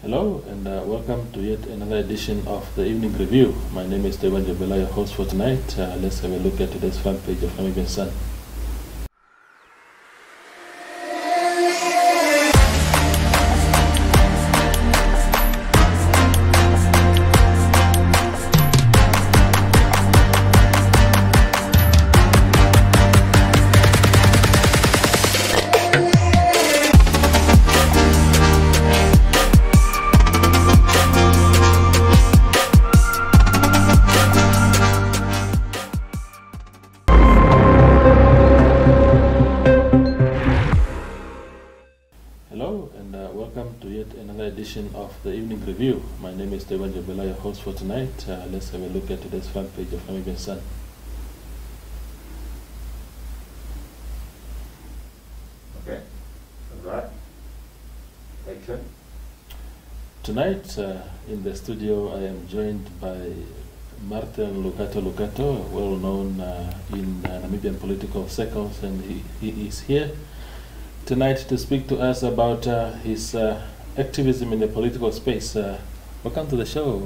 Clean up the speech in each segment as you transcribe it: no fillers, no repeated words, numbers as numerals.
Hello and welcome to yet another edition of the Evening Review. My name is Devan Jabela, your host for tonight. Let's have a look at today's front page of Namibian Sun. Welcome to yet another edition of the Evening Review. My name is Devan Jabela, your host for tonight. Let's have a look at today's front page of Namibian Sun. Okay, all right. Action. Tonight in the studio I am joined by Martin Lukato Lukato, well known in Namibian political circles, and he is here tonight to speak to us about his activism in the political space. Welcome to the show,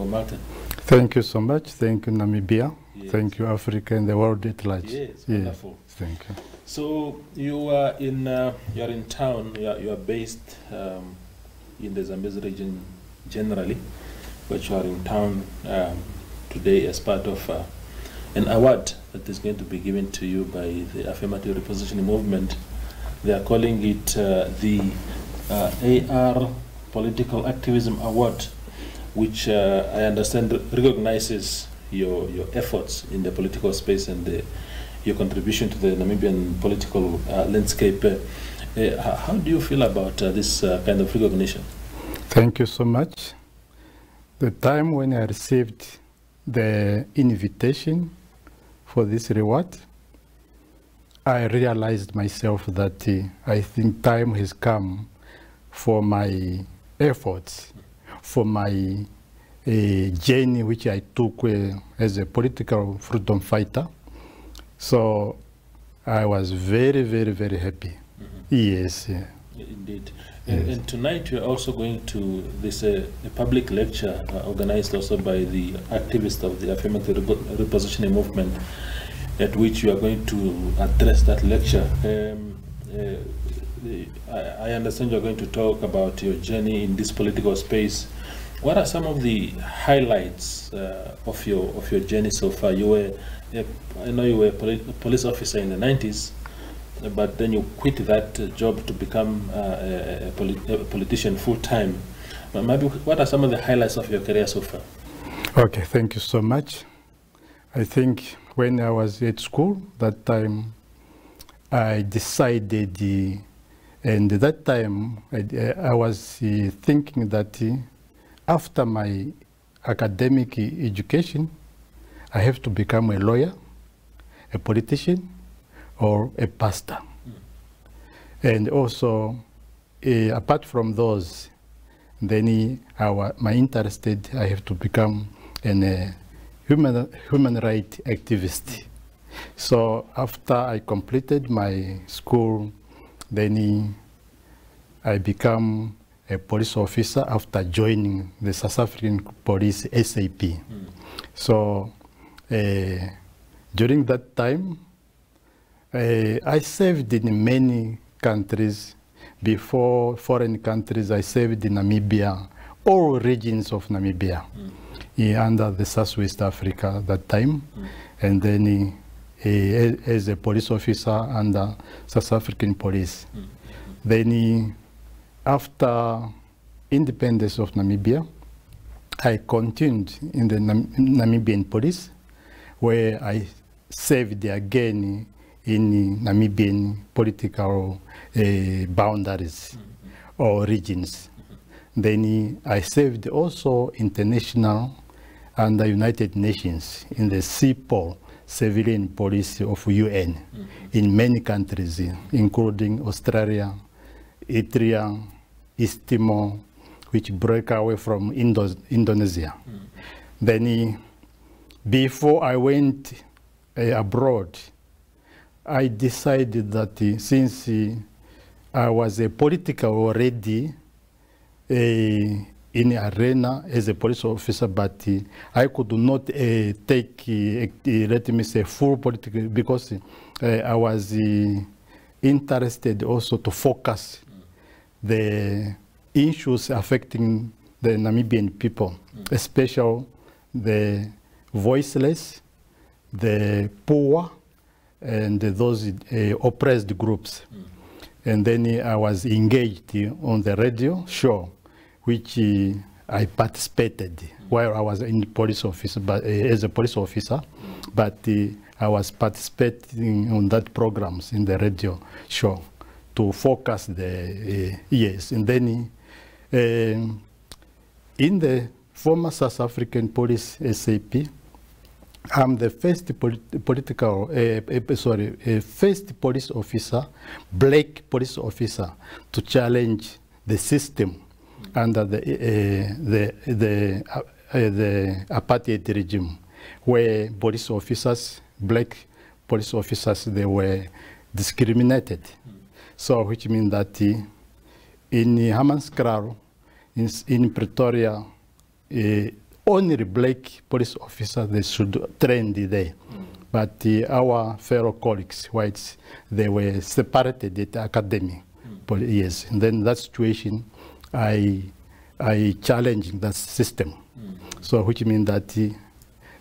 Martin. Thank you so much. Thank you, Namibia. Yes. Thank you, Africa, and the world at large. Yes, wonderful. Thank you. So you are you're in town. You are based in the Zambezi region generally, but you are in town today as part of an award that is going to be given to you by the Affirmative Repositioning movement. They are calling it the AR Political Activism Award, which I understand recognizes your efforts in the political space and your contribution to the Namibian political landscape. How do you feel about this kind of recognition? Thank you so much. The time when I received the invitation for this reward, I realized myself that I think time has come for my efforts, for my journey which I took as a political freedom fighter. So I was very, very, very happy. Yes. Indeed. Yes. And tonight you're also going to this a public lecture organized also by the activists of the Affirmative Repositioning movement, at which you are going to address that lecture. I understand you're going to talk about your journey in this political space. What are some of the highlights of your journey so far? You were, I know you were a police officer in the 90s, but then you quit that job to become a politician full-time. Maybe what are some of the highlights of your career so far? Okay, thank you so much. I think when I was at school, that time I decided, and at that time I was thinking that after my academic education, I have to become a lawyer, a politician, or a pastor. And also, apart from those, then my interest, I have to become a human rights activist. So after I completed my school, then I became a police officer after joining the South African Police SAP. So during that time, I served in many countries. Before foreign countries, I served in Namibia, all regions of Namibia. Under the Southwest Africa at that time, and then as a police officer under South African Police. Then after independence of Namibia, I continued in the Namibian Police, where I served again in Namibian political boundaries or regions. Then I served also international and the United Nations in the CPOL, Civilian Police of UN, in many countries, including Australia, Eritrea, East Timor, which broke away from Indonesia. Then before I went abroad, I decided that since I was a political already, in arena as a police officer, but I could not take, let me say, full political, because I was interested also to focus the issues affecting the Namibian people, especially the voiceless, the poor, and those oppressed groups. And then I was engaged on the radio show, which I participated while I was in the police office, but as a police officer, but I was participating on that programs in the radio show to focus the yes. And then in the former South African Police SAP, I'm the first first police officer, black police officer, to challenge the system under the apartheid regime, where police officers, black police officers, they were discriminated. So, which means that in Hammanskraal, in Pretoria, only black police officers, they should train there. But our fellow colleagues, whites, they were separated at the academy. Yes, and then that situation, I challenged that system. So, which means that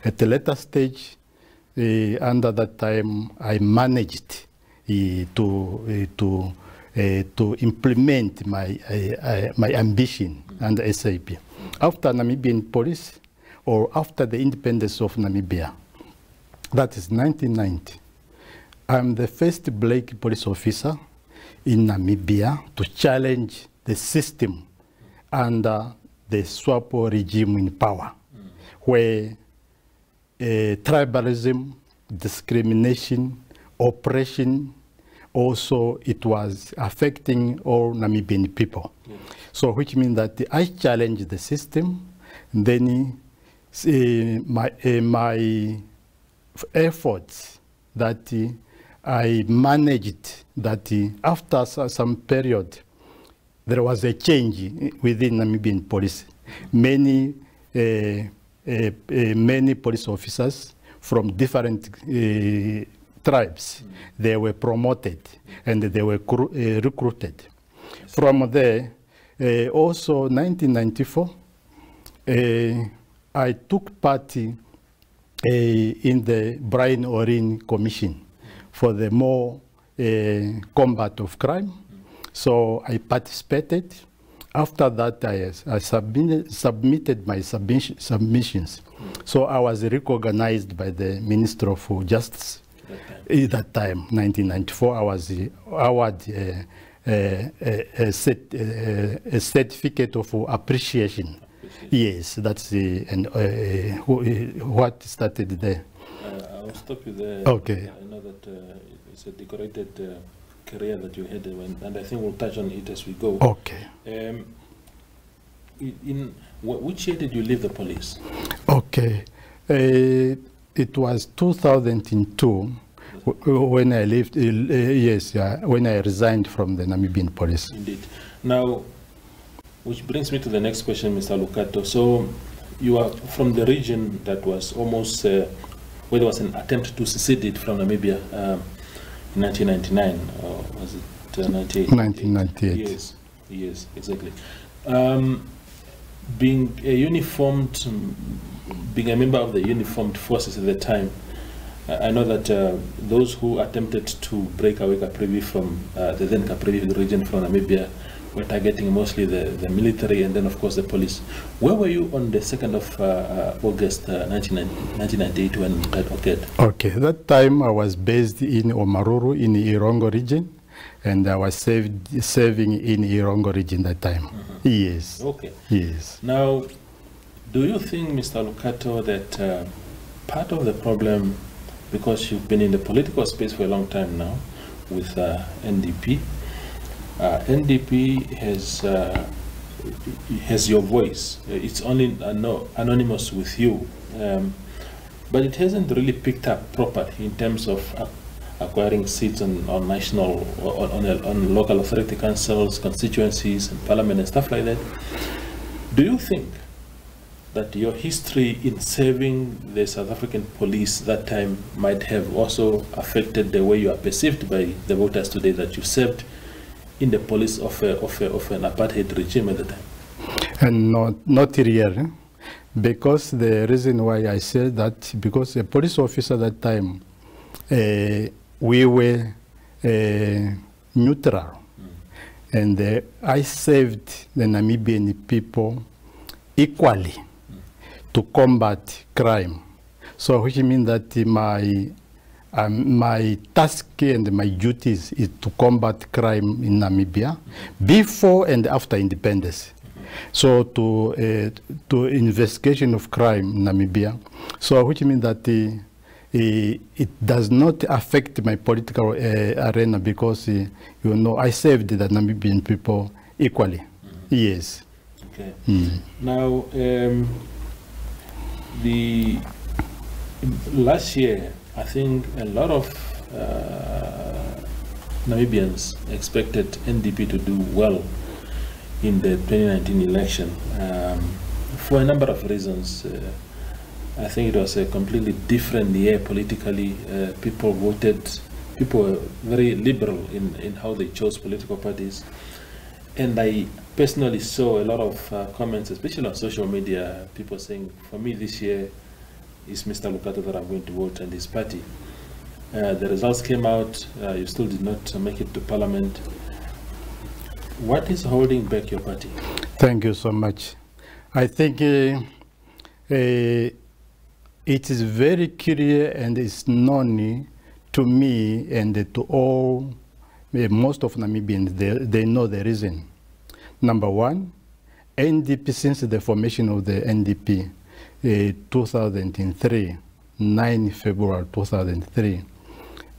at the later stage, under that time, I managed to implement my ambition under SAP. After Namibian police, or after the independence of Namibia, that is 1990, I'm the first black police officer in Namibia to challenge the system under the SWAPO regime in power, where tribalism, discrimination, oppression, also it was affecting all Namibian people. So which means that I challenged the system, and then my efforts that I managed that after some period, there was a change within Namibian police. Many police officers from different tribes, they were promoted and they were recruited. From there, also 1994, I took part in the Brian Orin Commission for the more combat of crime. So I participated. After that, I submitted my submissions. So I was recognized by the Minister of Justice. At that time, 1994, I was awarded a certificate of appreciation. Yes, that's what started there. I'll stop you there. Okay. I know that it's a decorated career that you had, and I think we'll touch on it as we go. Okay. In which year did you leave the police? Okay. It was 2002 when I left. Yes, when I resigned from the Namibian police. Indeed. Now, which brings me to the next question, Mr. Lukato. So, you are from the region that was almost where there was an attempt to secede it from Namibia in 1999, or was it 1998? Yes, yes, exactly. Being a member of the uniformed forces at the time, I know that those who attempted to break away Caprivi from the then Caprivi region from Namibia were targeting mostly the military and then, of course, the police. Where were you on the 2nd of August 1998 when that occurred? Okay, that time I was based in Omaruru in the Irongo region, and I was serving in the Irongo region that time. Yes. Okay. Yes. Now, do you think, Mr. Lukato, that part of the problem, because you've been in the political space for a long time now with NDP, NDP has your voice. It's only anonymous with you, but it hasn't really picked up properly in terms of acquiring seats on national, on local authority councils, constituencies, and parliament and stuff like that. Do you think that your history in serving the South African police that time might have also affected the way you are perceived by the voters today, that you served in the police of an apartheid regime at the time? And not really, because the reason why I said that, because a police officer at that time, we were neutral, and I served the Namibian people equally to combat crime. So which means that my task and my duties is to combat crime in Namibia before and after independence. So to investigation of crime in Namibia. So which means that it does not affect my political arena, because you know, I served the Namibian people equally. Yes. Okay. Now, the last year, I think a lot of Namibians expected NDP to do well in the 2019 election for a number of reasons. I think it was a completely different year politically. People were very liberal in how they chose political parties. And I personally saw a lot of comments, especially on social media, people saying, for me this year is Mr. Lukato that I'm going to vote, and his party. The results came out, you still did not make it to parliament. What is holding back your party? Thank you so much. I think it is very clear and it's known to me and to all, most of Namibians, they know the reason. Number one, NDP, since the formation of the NDP, 2003, 9 February 2003,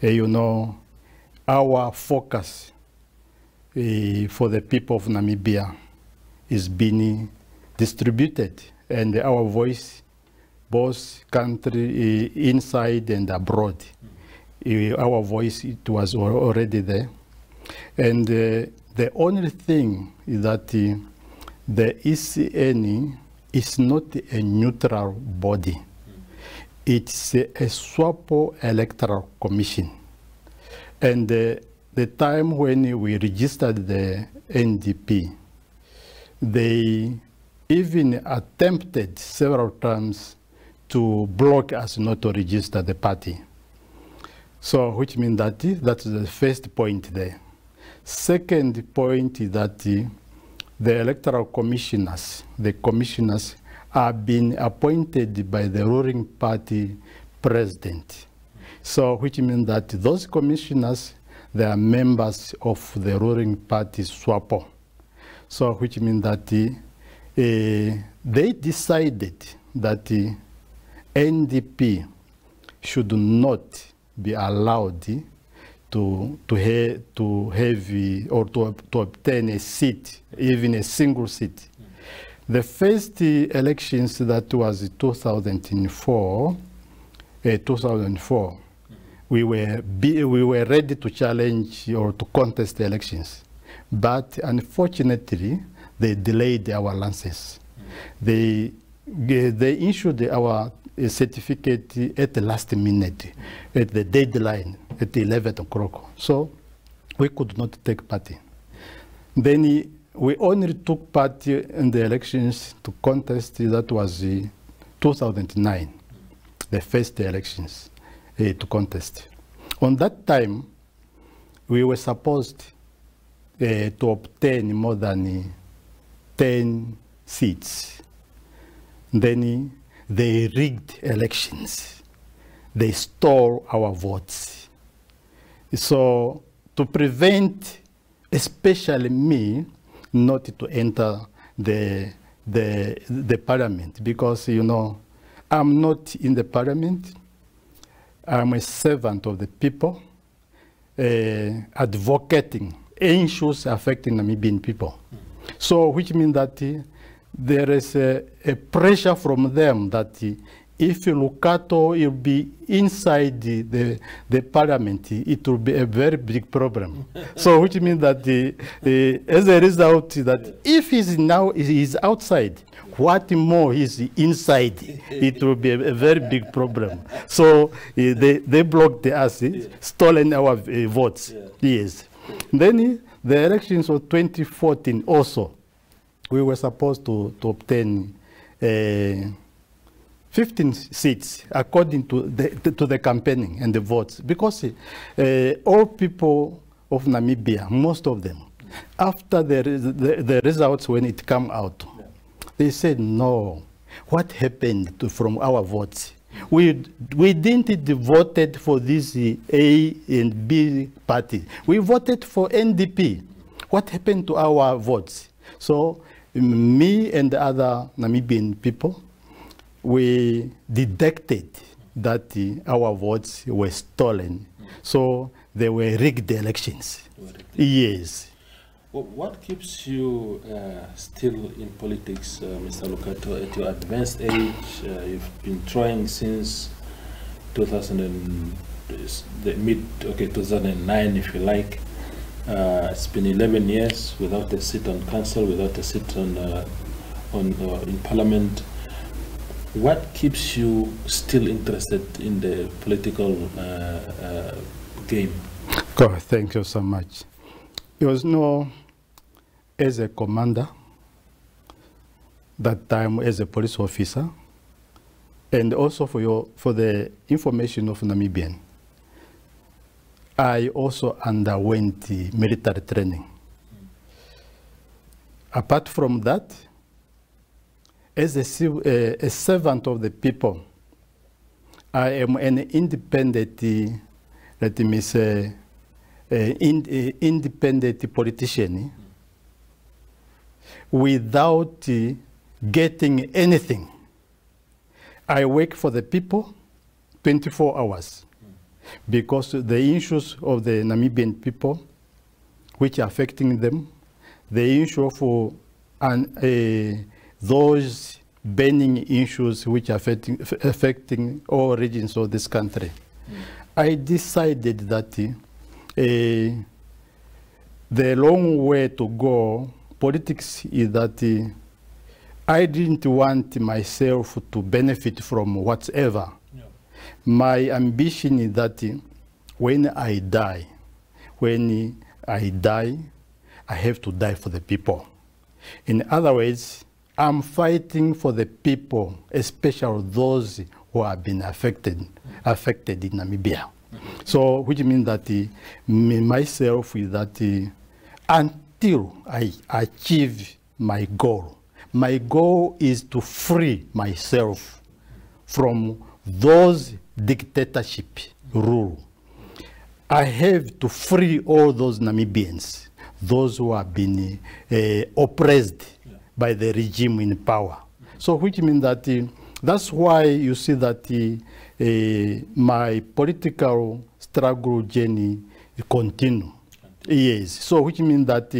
you know, our focus for the people of Namibia is being distributed, and our voice, both country inside and abroad, our voice, it was already there. And the only thing is that the ECN is not a neutral body. It's a SWAPO electoral commission. And the time when we registered the NDP, they even attempted several times to block us not to register the party. So, which means that that's the first point there. Second point is that the electoral commissioners, the commissioners are being appointed by the ruling party president. So, which means that those commissioners, they are members of the ruling party SWAPO. So, which means that they decided that NDP should not be allowed to obtain a seat, even a single seat. The first elections, that was 2004, we were ready to challenge or to contest the elections, but unfortunately they delayed our license. They issued our certificate at the last minute, at the deadline, at 11 o'clock. So we could not take part. Then we only took part in the elections to contest, that was 2009, the first elections to contest. On that time, we were supposed to obtain more than 10 seats. Then they rigged elections. They stole our votes. So to prevent, especially me, not to enter the parliament, because, you know, I'm not in the parliament. I'm a servant of the people, advocating issues affecting Namibian people. So, which means that there is a pressure from them that if Lukato will be inside the parliament, it will be a very big problem. So which means that as a result, that if he's outside, what more is inside, it will be a very big problem. So they blocked us, stolen our votes. Yes. Then the elections of 2014 also, we were supposed to obtain 15 seats according to the campaigning and the votes, because all people of Namibia, most of them, after the results when it come out, they said, no, what happened from our votes? We didn't voted for this A and B party. We voted for NDP. What happened to our votes? So me and the other Namibian people, we detected that our votes were stolen. So they were rigged elections. Yes. Well, what keeps you still in politics, Mr. Lukato, at your advanced age? You've been trying since 2009, if you like. It's been 11 years without a seat on council, without a seat in parliament. What keeps you still interested in the political game? God, thank you so much. It was as a commander, that time as a police officer, and also for the information of Namibian, I also underwent military training. Apart from that, as a servant of the people, I am an independent, let me say, independent politician without getting anything. I work for the people 24 hours because the issues of the Namibian people which are affecting them, the issue for those burning issues which are affecting all regions of this country. I decided that the long way to go, politics, is that I didn't want myself to benefit from whatever. Yeah. My ambition is that when I die, I have to die for the people. In other words, I'm fighting for the people, especially those who have been affected in Namibia. So, which means that myself is that until I achieve my goal is to free myself from those dictatorship rule. I have to free all those Namibians, those who have been oppressed by the regime in power. So which means that that's why you see that my political struggle journey continue. Yes. So which means that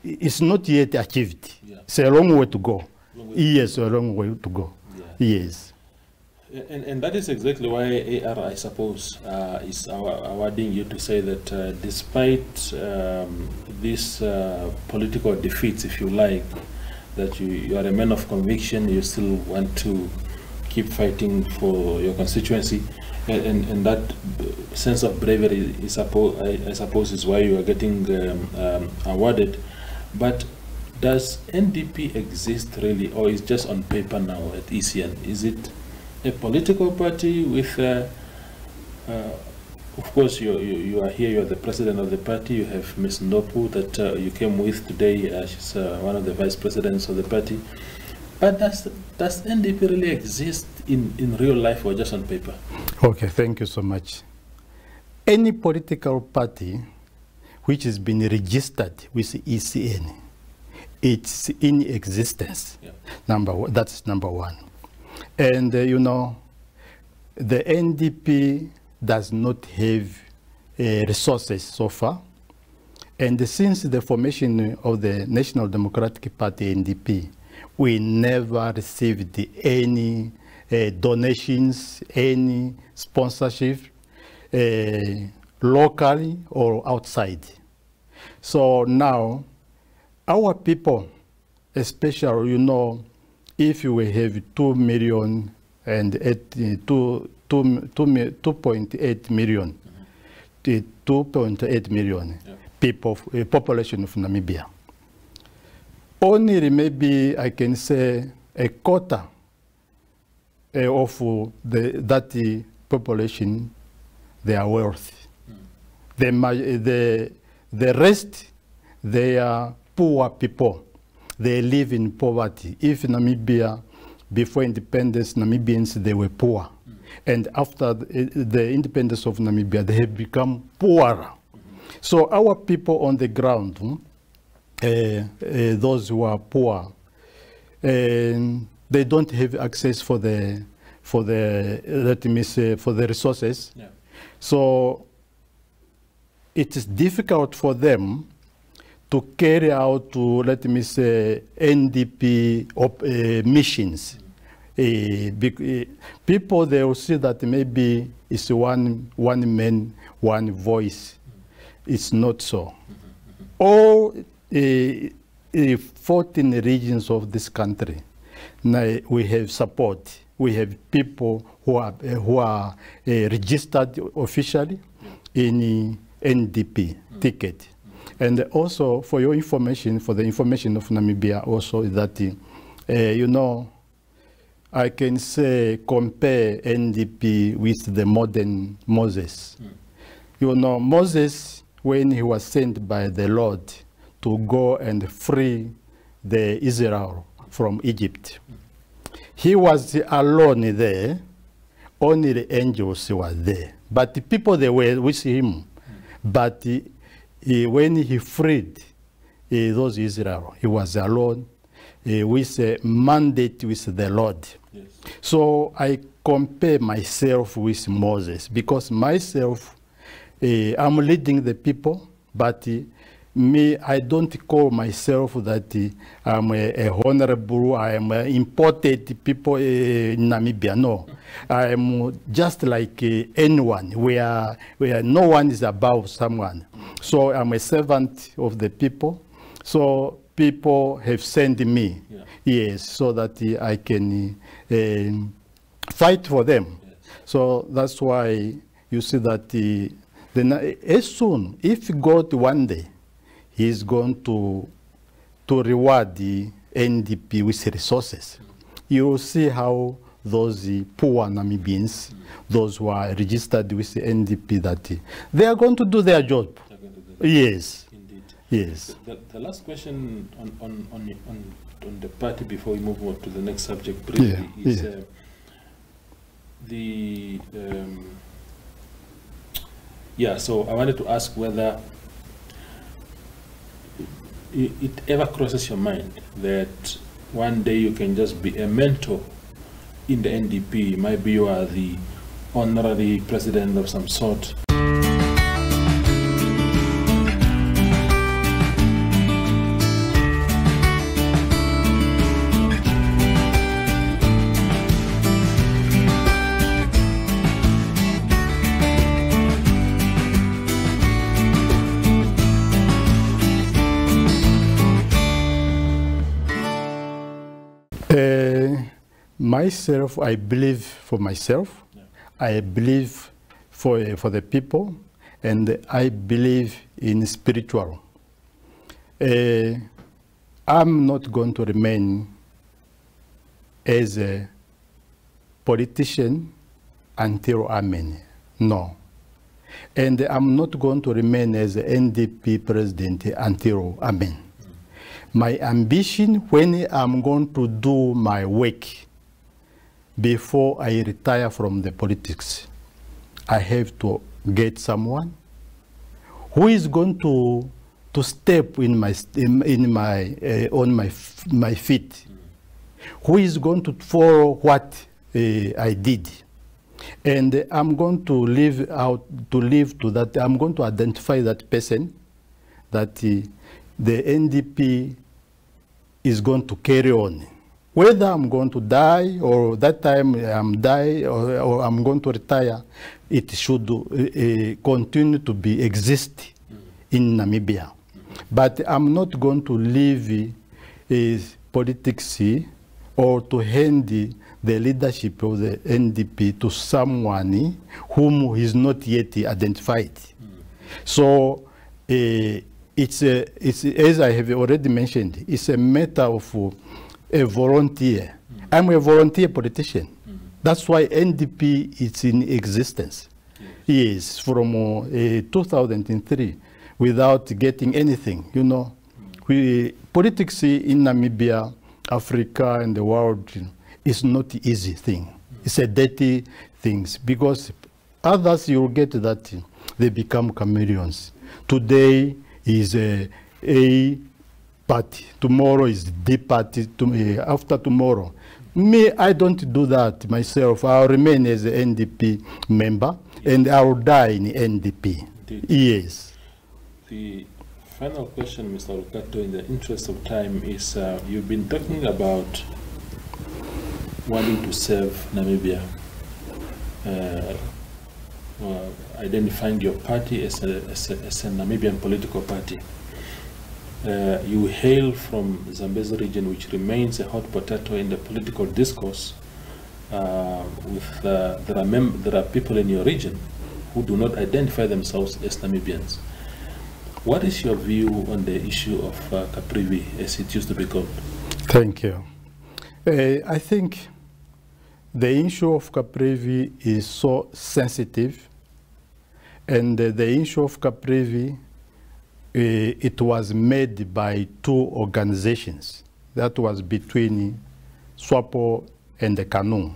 it's not yet achieved. Yeah. It's a long way to go. Yes, a long way to go. Yeah. Yes. And that is exactly why AR, I suppose, is awarding you to say that despite these political defeats, if you like, that you are a man of conviction, you still want to keep fighting for your constituency, and that sense of bravery, I suppose, is why you are getting awarded. But does NDP exist really, or is just on paper now at ECN? Is it a political party with, of course, you are here, you are the president of the party, you have Ms. Ndopu that you came with today, she's one of the vice presidents of the party. But does NDP really exist in real life or just on paper? Okay, thank you so much. Any political party which has been registered with ECN, it's in existence. Yeah. That's number one. And you know, the NDP does not have resources so far. And since the formation of the National Democratic Party, NDP, we never received any donations, any sponsorship, locally or outside. So now, our people, especially, you know, if you have 2 million and 2.8 million, 2.8 million people, population of Namibia. Only maybe I can say a quarter of that population, they are wealthy. The rest, they are poor people. They live in poverty. If Namibia, before independence, Namibians, they were poor. And after the independence of Namibia, they have become poorer. So our people on the ground, those who are poor, they don't have access for the let me say, for the resources. Yeah. So it is difficult for them to carry out, let me say, NDP missions. People, they will see that maybe it's one man, one voice. It's not so. All 14 regions of this country, now we have support. We have people who are registered officially in NDP ticket. And also, for your information, for the information of Namibia, also that, you know, I can say compare NDP with the modern Moses. You know, Moses, when he was sent by the Lord to go and free the Israel from Egypt, he was alone there. Only the angels were there. But the people, they were with him. But when he freed those Israel, he was alone with a mandate with the Lord. Yes. So I compare myself with Moses, because myself, I'm leading the people, but me, I don't call myself that I'm a honorable, I am imported people in Namibia. No, I am just like anyone, where no one is above someone. So I'm a servant of the people. So people have sent me, yes, so that I can fight for them. Yes. So that's why you see that as soon, if God one day, He's going to reward the NDP with resources. You will see how those poor Namibians, those who are registered with the NDP, that they are going to do their job. Yes. Indeed. Yes. The last question on the party before we move on to the next subject briefly is so I wanted to ask whether it ever crosses your mind that one day you can just be a mentor in the NDP. Maybe you are the honorary president of some sort. Myself, I believe for myself, I believe for the people, and I believe in spiritual. I'm not going to remain as a politician until Amen. No. And I'm not going to remain as an NDP president until Amen. My ambition, when I'm going to do my work, before I retire from the politics, I have to get someone who is going to step in my on my feet, who is going to follow what I did, and I'm going to live to that. I'm going to identify that person, that the NDP is going to carry on. Whether I'm going to die or that time I'm die or I'm going to retire, it should continue to be exist in Namibia. But I'm not going to leave politics or to hand the leadership of the NDP to someone whom is not yet identified. So it's as I have already mentioned, it's a matter of a volunteer. I'm a volunteer politician. That's why NDP is in existence. Yes, from 2003, without getting anything, you know. Politics in Namibia, Africa, and the world is not an easy thing. It's a dirty thing, because others, you'll get that they become chameleons. Today is A party, tomorrow is D party, after tomorrow. Me, I don't do that myself. I'll remain as an NDP member, and I'll die in NDP. Indeed. Yes. The final question, Mr. Lukato, in the interest of time, is you've been talking about wanting to serve Namibia, identifying your party as a Namibian political party. You hail from Zambezi region, which remains a hot potato in the political discourse. There are people in your region who do not identify themselves as Namibians. What is your view on the issue of Caprivi, as it used to be called? Thank you. I think the issue of Caprivi is so sensitive, and the issue of Caprivi, it was made by two organizations. That was between SWAPO and the CANU.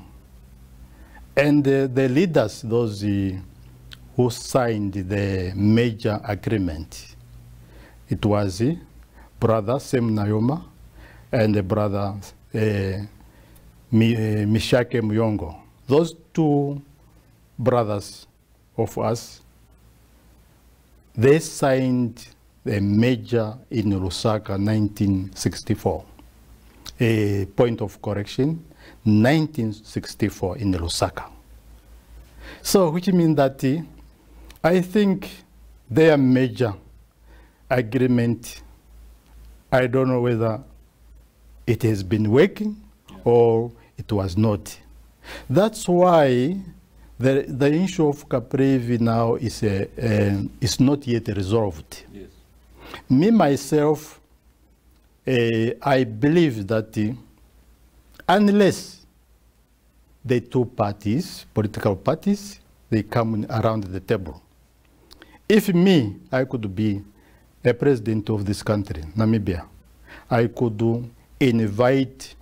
And the leaders, those who signed the major agreement, it was brother Sem Nayoma and the brother Mishake Muyongo. Those two brothers of us, they signed a major in Lusaka, 1964. A point of correction, 1964 in Lusaka. So, which means that I think their major agreement, I don't know whether it has been working or it was not. That's why the issue of Caprivi now is not yet resolved. Yes. Me, myself, I believe that unless the two parties, political parties, they come around the table. If me, I could be the president of this country, Namibia, I could invite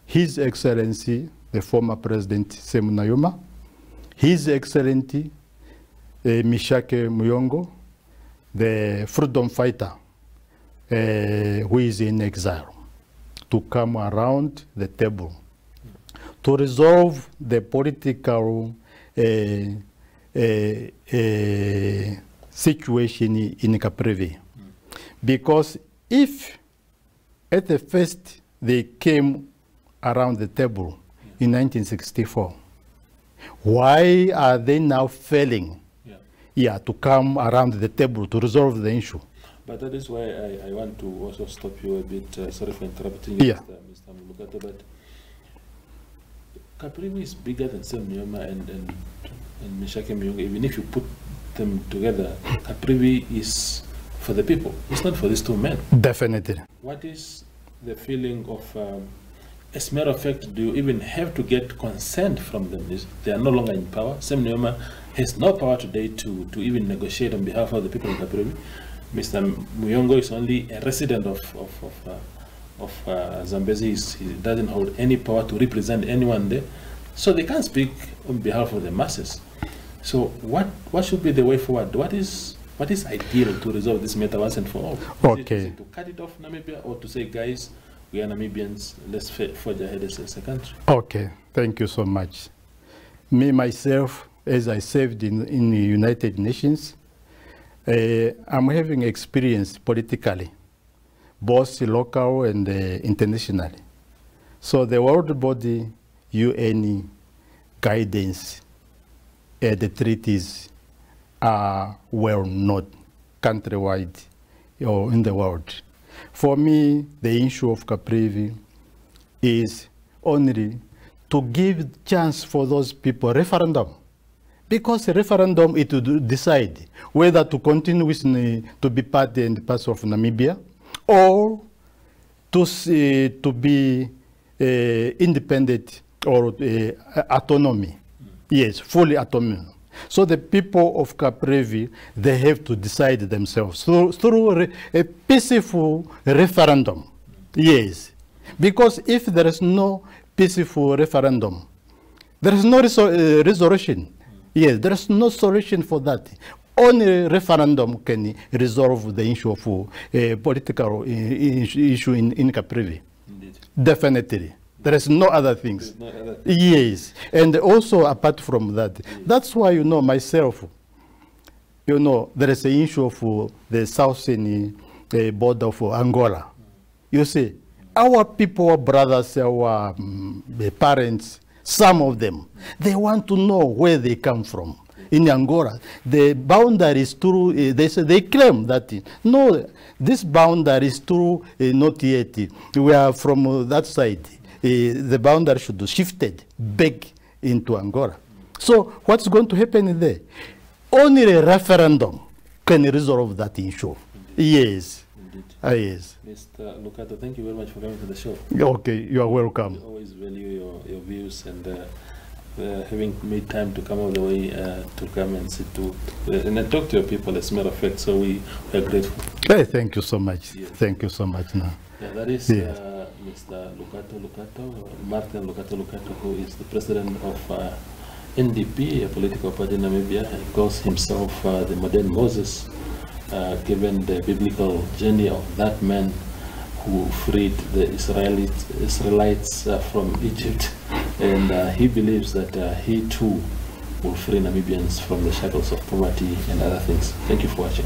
His Excellency, the former President Sem Nayoma, His Excellency Mishake Muyongo, the freedom fighter who is in exile, to come around the table to resolve the political situation in Caprivi. Because if at the first they came around the table in 1964, why are they now failing to come around the table to resolve the issue? But that is why I want to also stop you a bit. Sorry for interrupting you, Mr. Lukato, but Caprivi is bigger than Sem Nayoma and Mishake Muyongo. Even if you put them together, Caprivi is for the people. It's not for these two men. Definitely. What is the feeling of, as a matter of fact, do you even have to get consent from them? They are no longer in power. Sem Nayoma has no power today to even negotiate on behalf of the people in Caprivi. Mr. Muyongo is only a resident of Zambezi. He doesn't hold any power to represent anyone there. So they can't speak on behalf of the masses. So what should be the way forward? What is ideal to resolve this matter once and for all? Okay. Is it to cut it off Namibia, or to say, guys, we are Namibians, let's forge ahead as a country? Okay, thank you so much. Me, myself, as I served in the United Nations, I'm having experience politically. both local and internationally. So the world body, UN guidance, the treaties are well known countrywide or in the world. For me, the issue of Caprivi is only to give chance for those people referendum. Because a referendum, it would decide whether to continue with, to be part and parcel of Namibia, or to be independent or autonomy. Yes, fully autonomy. So the people of Caprivi, they have to decide themselves through a peaceful referendum. Yes, because if there is no peaceful referendum, there is no resolution. Yes, there is no solution for that. Only referendum can resolve the issue of political issue in Caprivi. Indeed. Definitely. There is no other things. No other Yes. And also apart from that, that's why, you know, myself, you know, there is an issue of the southern border of Angola. You see, our people, our brothers, our parents, some of them, they want to know where they come from. In Angola, the boundary is through, they claim that, no, this boundary is through, not yet. We are from that side. The boundary should be shifted back into Angola. So what's going to happen there? Only a referendum can resolve that issue. Yes. Indeed. Yes. Mr. Lukato, thank you very much for coming to the show. Okay, you are welcome. We always value your views, and having made time to come all the way to come and sit to and then talk to your people, as a matter of fact. So we are grateful. Hey, thank you so much. Yes. Thank you so much. No. Yeah, that is Mr. Lukato Lukato, Martin Lukato Lukato, who is the president of NDP, a political party in Namibia, and calls himself the modern Moses, given the biblical journey of that man who freed the Israelites from Egypt. And he believes that he too will free Namibians from the shackles of poverty and other things. Thank you for watching.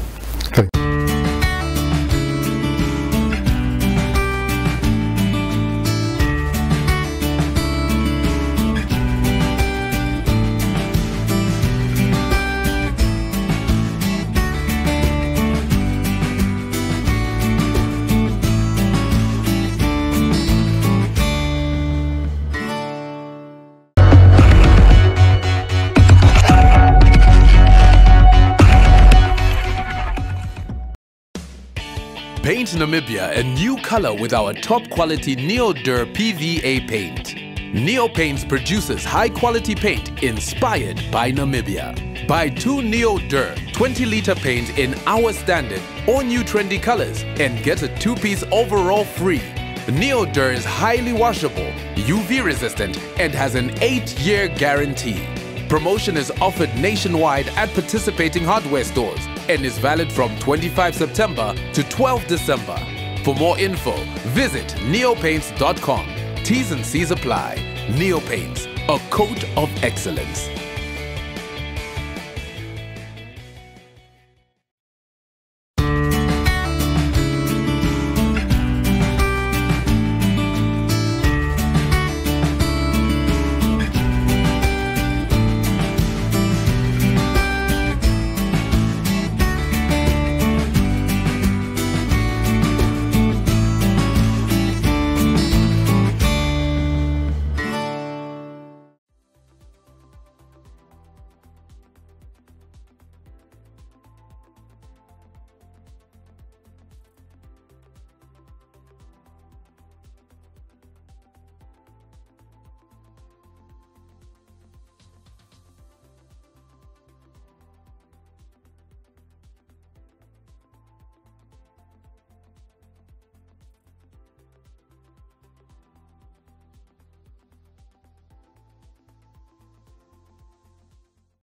Paint Namibia a new color with our top quality Neo-Dur PVA paint. Neo Paints produces high quality paint inspired by Namibia. Buy 2 Neo-Dur 20-liter paint in our standard or new trendy colors and get a 2-piece overall free. Neo-Dur is highly washable, UV resistant and has an 8-year guarantee. Promotion is offered nationwide at participating hardware stores and is valid from 25 September to 12 December. For more info, visit neopaints.com. T's and C's apply. Neo Paints, a coat of excellence.